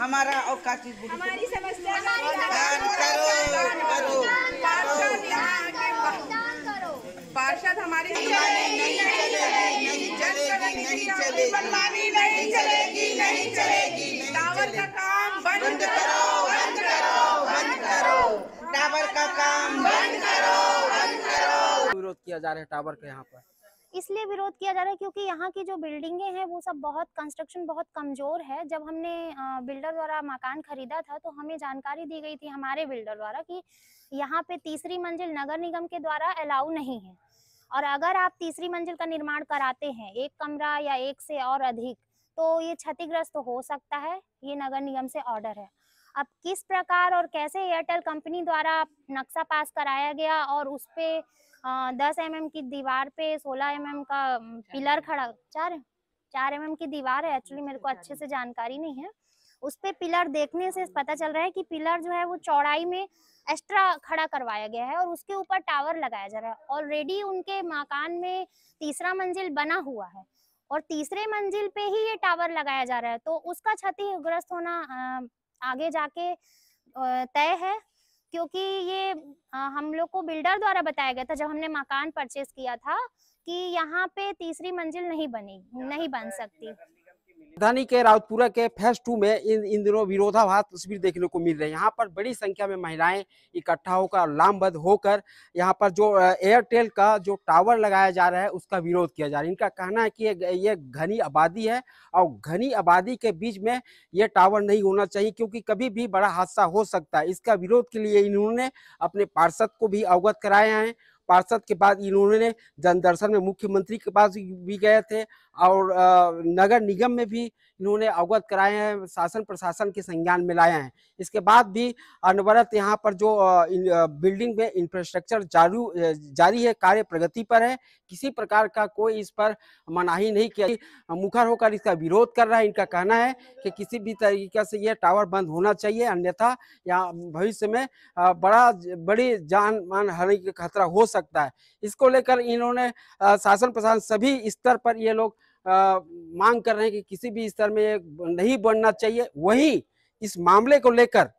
हमारा और का चीज हमारी समस्या पार्षद हमारी नहीं चलेगी। टावर का काम बंद करो, टावर का काम बंद करो। विरोध किया जा रहा है टावर के यहाँ पर, इसलिए विरोध किया जा रहा है क्योंकि यहाँ की जो बिल्डिंगें हैं वो सब बहुत कंस्ट्रक्शन बहुत कमजोर है। जब हमने बिल्डर द्वारा मकान खरीदा था तो हमें जानकारी दी गई थी हमारे बिल्डर द्वारा कि यहाँ पे तीसरी मंजिल नगर निगम के द्वारा अलाउ नहीं है, और अगर आप तीसरी मंजिल का निर्माण कराते हैं एक कमरा या एक से और अधिक तो ये क्षतिग्रस्त हो सकता है। ये नगर निगम से ऑर्डर है। अब किस प्रकार और कैसे एयरटेल कंपनी द्वारा नक्शा पास कराया गया और उस पे 10 mm की दीवार पे 16 mm का पिलर खड़ा, 4 mm की दीवार है, एक्चुअली मेरे को अच्छे से जानकारी नहीं है। उस पे पिलर देखने से पता चल रहा है कि पिलर जो है वो चौड़ाई में एक्स्ट्रा खड़ा करवाया गया है और उसके ऊपर टावर लगाया जा रहा है। ऑलरेडी उनके मकान में तीसरा मंजिल बना हुआ है और तीसरे मंजिल पे ही ये टावर लगाया जा रहा है, तो उसका क्षतिग्रस्त होना आगे जाके तय है। क्योंकि ये हम लोग को बिल्डर द्वारा बताया गया था जब हमने मकान परचेज किया था कि यहाँ पे तीसरी मंजिल नहीं बन सकती। राजधानी के राउतपुरा के फेज 2 में इन दिनों विरोधाभास तस्वीर देखने को मिल रही है। यहाँ पर बड़ी संख्या में महिलाएं इकट्ठा होकर लामबंद होकर यहाँ पर जो एयरटेल का जो टावर लगाया जा रहा है उसका विरोध किया जा रहा है। इनका कहना है कि ये घनी आबादी है और घनी आबादी के बीच में ये टावर नहीं होना चाहिए क्योंकि कभी भी बड़ा हादसा हो सकता है। इसका विरोध के लिए इन्होंने अपने पार्षद को भी अवगत कराया है। पार्षद के बाद इन्होंने जनदर्शन में मुख्यमंत्री के पास भी गए थे और नगर निगम में भी इन्होंने अवगत कराए हैं, शासन प्रशासन के संज्ञान में लाए हैं। इसके बाद भी अनवरत यहाँ पर जो बिल्डिंग में इंफ्रास्ट्रक्चर जारी है, कार्य प्रगति पर है। किसी प्रकार का कोई इस पर मनाही नहीं किया, मुखर होकर इसका विरोध कर रहा है। इनका कहना है कि किसी भी तरीके से यह टावर बंद होना चाहिए, अन्यथा यहाँ भविष्य में बड़ी जान मान हानि का खतरा हो सकता है। इसको लेकर इन्होंने शासन प्रशासन सभी स्तर पर ये लोग मांग कर रहे हैं कि किसी भी स्तर में नहीं बनना चाहिए। वही इस मामले को लेकर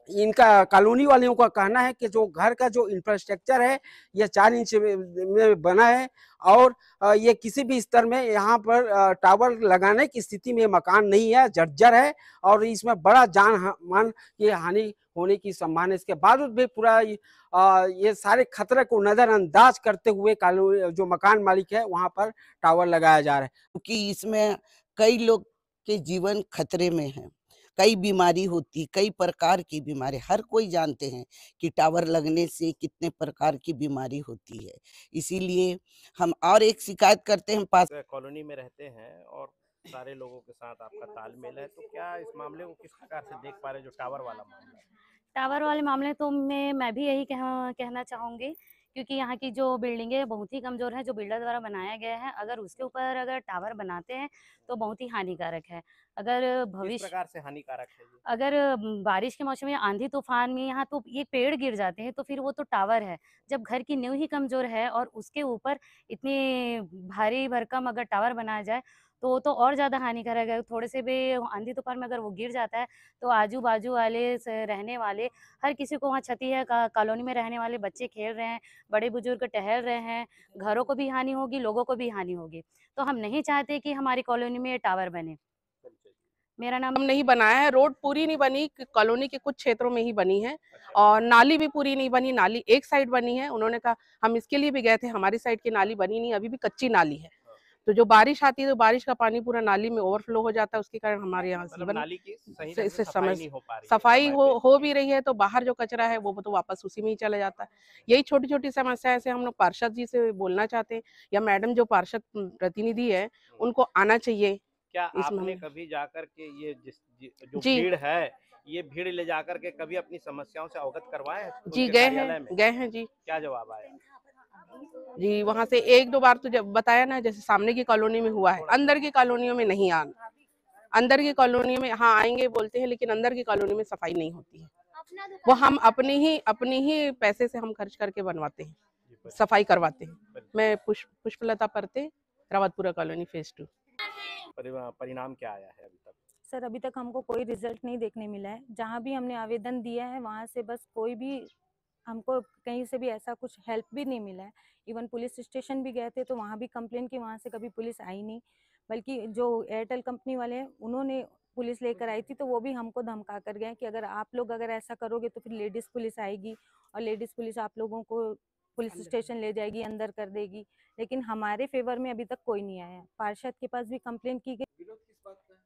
इनका कॉलोनी वालियों का कहना है कि जो घर का जो इंफ्रास्ट्रक्चर है यह 4 इंच में बना है और ये किसी भी स्तर में यहाँ पर टावर लगाने की स्थिति में मकान नहीं है, जर्जर है और इसमें बड़ा जान मान की हानि होने की संभावना। इसके बावजूद भी पूरा ये सारे खतरे को नजरअंदाज करते हुए जो मकान मालिक है वहां पर टावर लगाया जा रहा है क्योंकि इसमें कई लोग के जीवन खतरे में है, कई बीमारी होती, कई प्रकार की बीमारी, हर कोई जानते हैं कि टावर लगने से कितने प्रकार की बीमारी होती है। इसीलिए हम और एक शिकायत करते हैं, पास कॉलोनी में रहते हैं और सारे लोगों के साथ आपका तालमेल है, तो क्या इस मामले को किस प्रकार से देख पा रहे हैं जो टावर वाला मामला है? टावर वाले मामले तो मैं भी यही कहना चाहूँगी क्योंकि यहाँ की जो बिल्डिंगें बहुत ही कमज़ोर है, जो बिल्डर द्वारा बनाया गया है, अगर उसके ऊपर अगर टावर बनाते हैं तो बहुत ही हानिकारक है। अगर किस भविष्य प्रकार से हानिकारक है ये? अगर बारिश के मौसम में आंधी तूफान में यहाँ तो ये पेड़ गिर जाते हैं तो फिर वो तो टावर है। जब घर की नींव ही कमज़ोर है और उसके ऊपर इतनी भारी भरकम अगर टावर बनाया जाए तो वो तो और ज़्यादा हानिकारक है। थोड़े से भी आंधी तूफान में अगर वो गिर जाता है तो आजू-बाजू वाले रहने वाले हर किसी को वहाँ क्षति है। कॉलोनी में रहने वाले बच्चे खेल रहे हैं, बड़े बुजुर्ग टहल रहे हैं, घरों को भी हानि होगी, लोगों को भी हानि होगी। तो हम नहीं चाहते कि हमारी कॉलोनी में टावर बने। मेरा नाम हम नहीं बनाया है, रोड पूरी नहीं बनी, कॉलोनी के कुछ क्षेत्रों में ही बनी है और नाली भी पूरी नहीं बनी, नाली एक साइड बनी है। उन्होंने कहा, हम इसके लिए भी गए थे, हमारी साइड की नाली बनी नहीं, अभी भी कच्ची नाली है। तो जो बारिश आती है तो बारिश का पानी पूरा नाली में ओवरफ्लो हो जाता है, उसके कारण हमारे यहाँ नाली की सही से सफाई नहीं हो पा रही है। सफाई हो भी रही है तो बाहर जो कचरा है वो तो वापस उसी में ही चला जाता है। यही छोटी छोटी समस्या से हम लोग पार्षद जी से बोलना चाहते हैं या मैडम जो पार्षद प्रतिनिधि है उनको आना चाहिए। क्या आपने कभी जाकर के ये जो भीड़ है ये भीड़ ले जाकर के कभी अपनी समस्याओं से अवगत करवाए? जी गए हैं जी। क्या जवाब आया? जी वहां से 1-2 बार तो जब बताया ना, जैसे सामने की कॉलोनी में हुआ है, अंदर की कॉलोनियों में नहीं आना, अंदर की कॉलोनी में हाँ आएंगे बोलते हैं लेकिन अंदर की कॉलोनी में सफाई नहीं होती है। वो हम अपनी ही पैसे से हम खर्च करके बनवाते हैं, सफाई करवाते हैं। मैं पुष्पलता परते, रावतपुरा कॉलोनी फेज 2। परिणाम क्या आया है अभी तक? सर अभी तक हमको कोई रिजल्ट नहीं देखने मिला है। जहाँ भी हमने आवेदन दिया है वहाँ से बस कोई भी हमको कहीं से भी ऐसा कुछ हेल्प भी नहीं मिला है। इवन पुलिस स्टेशन भी गए थे तो वहाँ भी कंप्लेन की, वहाँ से कभी पुलिस आई नहीं, बल्कि जो एयरटेल कंपनी वाले हैं उन्होंने पुलिस लेकर आई थी, तो वो भी हमको धमका कर गए कि अगर आप लोग अगर ऐसा करोगे तो फिर लेडीज़ पुलिस आएगी और लेडीज़ पुलिस आप लोगों को पुलिस स्टेशन ले जाएगी, अंदर कर देगी। लेकिन हमारे फेवर में अभी तक कोई नहीं आया है। पार्षद के पास भी कंप्लेन की गई। विरोध किस बात का है?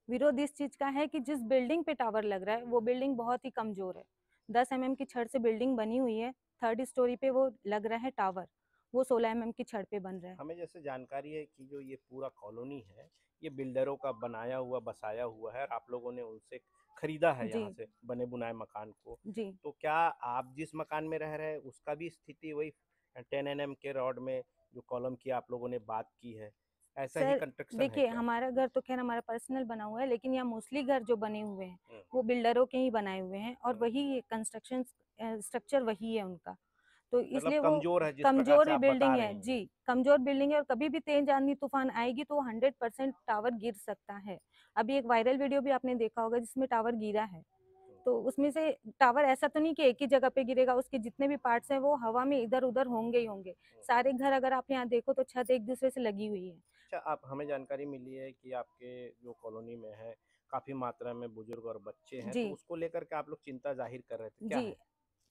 विरोध इस चीज़ का है कि जिस बिल्डिंग पे टावर लग रहा है वो बिल्डिंग बहुत ही कमज़ोर है। 10 mm की छड़ से बिल्डिंग बनी हुई है, 3rd स्टोरी पे वो लग रहा है टावर, वो 16 mm की छड़ पे बन रहा है। हमें जैसे जानकारी है कि जो ये पूरा कॉलोनी है ये बिल्डरों का बनाया हुआ बसाया हुआ है और आप लोगों ने उनसे खरीदा है जी। यहाँ से बने बुनाए मकान को। जी तो क्या आप जिस मकान में रह रहे हैं उसका भी स्थिति वही 10 mm के रॉड में जो कॉलम की आप लोगों ने बात की है, ऐसा ही सर कंस्ट्रक्शन है देखिए, क्या? हमारा घर तो खैर हमारा पर्सनल बना हुआ है, लेकिन यहाँ मोस्टली घर जो बने हुए हैं वो बिल्डरों के ही बनाए हुए हैं और वही कंस्ट्रक्शन स्ट्रक्चर वही है उनका, तो मतलब इसलिए वो कमजोर है जिस प्रकार कमजोर से ही आप बता बिल्डिंग रहे है। हैं। जी कमजोर बिल्डिंग है और कभी भी तेज आंधी तूफान आएगी तो 100% टावर गिर सकता है। अभी एक वायरल वीडियो भी आपने देखा होगा जिसमें टावर गिरा है, तो उसमें से टावर ऐसा तो नहीं कि एक ही जगह पे गिरेगा, उसके जितने भी पार्ट्स हैं वो हवा में इधर उधर होंगे ही होंगे। सारे घर अगर आप यहाँ देखो तो छत एक दूसरे से लगी हुई है। अच्छा, आप हमें जानकारी मिली है कि आपके जो कॉलोनी में है काफी मात्रा में बुजुर्ग और बच्चे हैं, जी तो उसको लेकर के आप लोग चिंता जाहिर कर रहे थे, क्या जी है?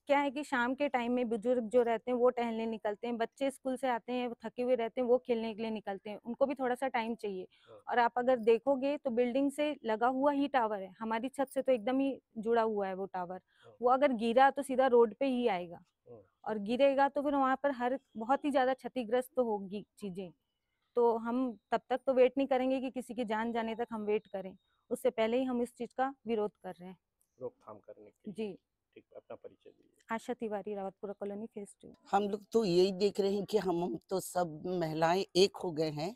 क्या है कि शाम के टाइम में बुजुर्ग जो रहते हैं वो टहलने निकलते हैं, बच्चे स्कूल से आते हैं वो थके हुए रहते हैं, वो खेलने के लिए निकलते हैं, उनको भी थोड़ा सा टाइम चाहिए। और आप अगर देखोगे तो बिल्डिंग से लगा हुआ ही टावर है, हमारी छत से तो एकदम ही जुड़ा हुआ है वो टावर। वो अगर गिरा तो सीधा रोड पे ही आएगा और गिरेगा तो फिर वहाँ पर हर बहुत ही ज्यादा क्षतिग्रस्त तो होगी चीजें। तो हम तब तक तो वेट नहीं करेंगे कि किसी की जान जाने तक हम वेट करें, उससे पहले ही हम इस चीज का विरोध कर रहे हैं। रोकथाम करने के लिए। जी ठीक, अपना परिचय दीजिए। आशा तिवारी, रावतपुरा कॉलोनी फेज 2। हम लोग तो यही देख रहे हैं कि हम तो सब महिलाएं एक हो गए हैं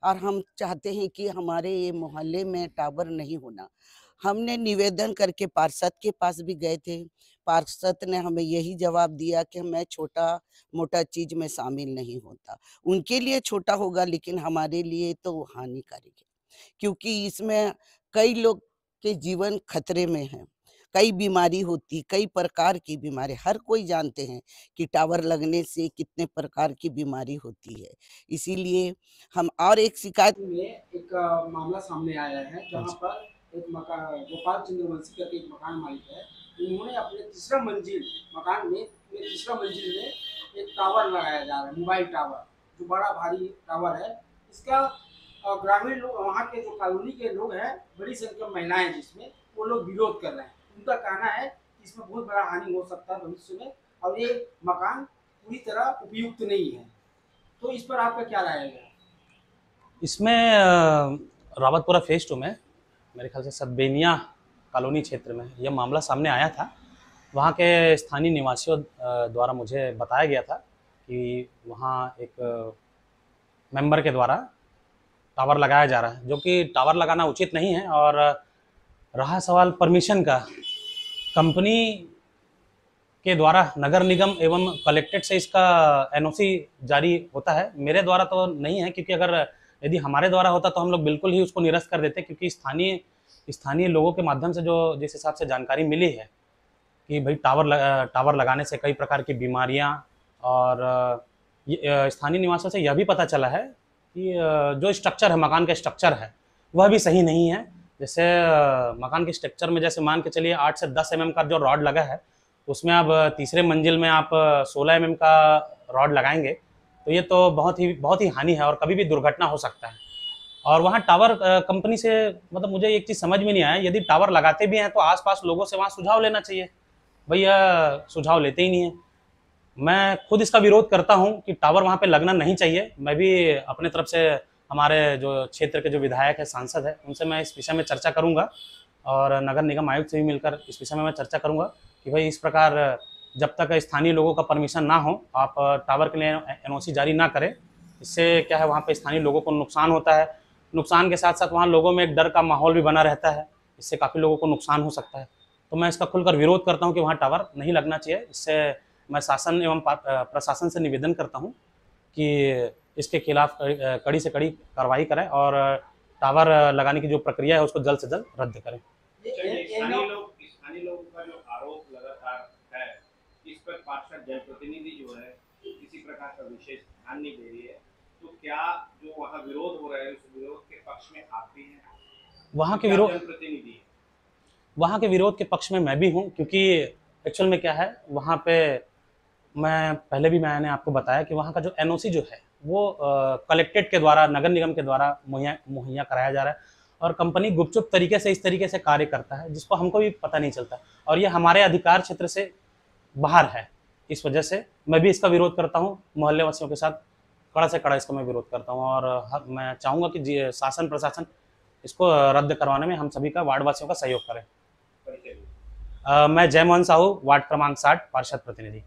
और हम चाहते हैं कि हमारे ये मोहल्ले में टावर नहीं होना। हमने निवेदन करके पार्षद के पास भी गए थे, पार्षद ने हमें यही जवाब दिया कि मैं छोटा मोटा चीज में शामिल नहीं होता। उनके लिए छोटा होगा लेकिन हमारे लिए तो हानिकारक है, क्योंकि इसमें कई लोग के जीवन खतरे में है, कई बीमारी होती, कई प्रकार की बीमारी, हर कोई जानते हैं कि टावर लगने से कितने प्रकार की बीमारी होती है। इसीलिए हम और एक शिकायत में एक मामला सामने आया है जहां पर एक मकान गोपाल चंद्रवंशी करके एक मकान मालिक है, उन्होंने अपने तीसरा मंजिल मकान में तीसरा मंजिल में एक टावर लगाया जा रहा है, मोबाइल टावर, जो बड़ा भारी टावर है। इसका ग्रामीण लोग, वहाँ के जो कॉलोनी के लोग हैं, बड़ी संख्या में महिलाएं जिसमें, वो लोग विरोध कर रहे हैं। उनका कहना है कि इसमें बहुत बड़ा हानि हो सकता है भविष्य में और ये मकान पूरी तरह उपयुक्त नहीं है। तो इस पर आपका क्या राय है? इसमें रावतपुरा फेज 2 में मेरे ख्याल से सतबेनिया कॉलोनी क्षेत्र में यह मामला सामने आया था। वहाँ के स्थानीय निवासियों द्वारा मुझे बताया गया था कि वहाँ एक मेंबर के द्वारा टावर लगाया जा रहा है, जो कि टावर लगाना उचित नहीं है। और रहा सवाल परमिशन का, कंपनी के द्वारा नगर निगम एवं कलेक्टेड से इसका एनओसी जारी होता है, मेरे द्वारा तो नहीं है, क्योंकि अगर यदि हमारे द्वारा होता तो हम लोग बिल्कुल ही उसको निरस्त कर देते, क्योंकि स्थानीय लोगों के माध्यम से जो जिस हिसाब से जानकारी मिली है कि भाई टावर लगाने से कई प्रकार की बीमारियां, और स्थानीय निवासियों से यह भी पता चला है कि जो स्ट्रक्चर है, मकान का स्ट्रक्चर है, वह भी सही नहीं है। जैसे मकान के स्ट्रक्चर में जैसे मान के चलिए 8 से 10 mm का जो रॉड लगा है, उसमें अब तीसरे मंजिल में आप 16 mm का रॉड लगाएंगे तो ये तो बहुत ही हानि है और कभी भी दुर्घटना हो सकता है। और वहाँ टावर कंपनी से मतलब मुझे एक चीज़ समझ में नहीं आया, यदि टावर लगाते भी हैं तो आसपास लोगों से वहाँ सुझाव लेना चाहिए, भैया सुझाव लेते ही नहीं है। मैं खुद इसका विरोध करता हूँ कि टावर वहाँ पे लगना नहीं चाहिए। मैं भी अपने तरफ से हमारे जो क्षेत्र के जो विधायक है, सांसद है, उनसे मैं इस विषय में चर्चा करूँगा और नगर निगम आयुक्त से भी मिलकर इस विषय में मैं चर्चा करूँगा कि भाई इस प्रकार जब तक स्थानीय लोगों का परमिशन ना हो आप टावर के लिए एनओसी जारी ना करें। इससे क्या है, वहाँ पे स्थानीय लोगों को नुकसान होता है, नुकसान के साथ साथ वहाँ लोगों में एक डर का माहौल भी बना रहता है, इससे काफ़ी लोगों को नुकसान हो सकता है। तो मैं इसका खुलकर विरोध करता हूँ कि वहाँ टावर नहीं लगना चाहिए। इससे मैं शासन एवं प्रशासन से निवेदन करता हूँ कि इसके खिलाफ कड़ी से कड़ी कार्रवाई करें और टावर लगाने की जो प्रक्रिया है उसको जल्द से जल्द रद्द करें। स्थानीय लोगों का जो आरोप लगातार है, इस पर पार्षद जनप्रतिनिधि जो है किसी प्रकार का विशेष ध्यान नहीं दे रही है, तो क्या जो वहाँ विरोध हो रहा है उस विरोध के पक्ष में आप भी हैं? वहाँ के विरोध जनप्रतिनिधि है? वहाँ के विरोध के पक्ष में मैं भी हूँ, क्योंकि एक्चुअल में क्या है, वहाँ पे मैंने आपको बताया कि वहाँ का जो एनओसी जो है वो कलेक्टेड के द्वारा, नगर निगम के द्वारा मुहैया कराया जा रहा है, और कंपनी गुपचुप तरीके से इस तरीके से कार्य करता है जिसको हमको भी पता नहीं चलता, और ये हमारे अधिकार क्षेत्र से बाहर है। इस वजह से मैं भी इसका विरोध करता हूँ, मोहल्ले वासियों के साथ कड़ा से कड़ा इसका मैं विरोध करता हूँ, और मैं चाहूँगा कि शासन प्रशासन इसको रद्द करवाने में हम सभी का, वार्ड वासियों का सहयोग करें। मैं जयमोहन साहू, वार्ड क्रमांक 60, पार्षद प्रतिनिधि।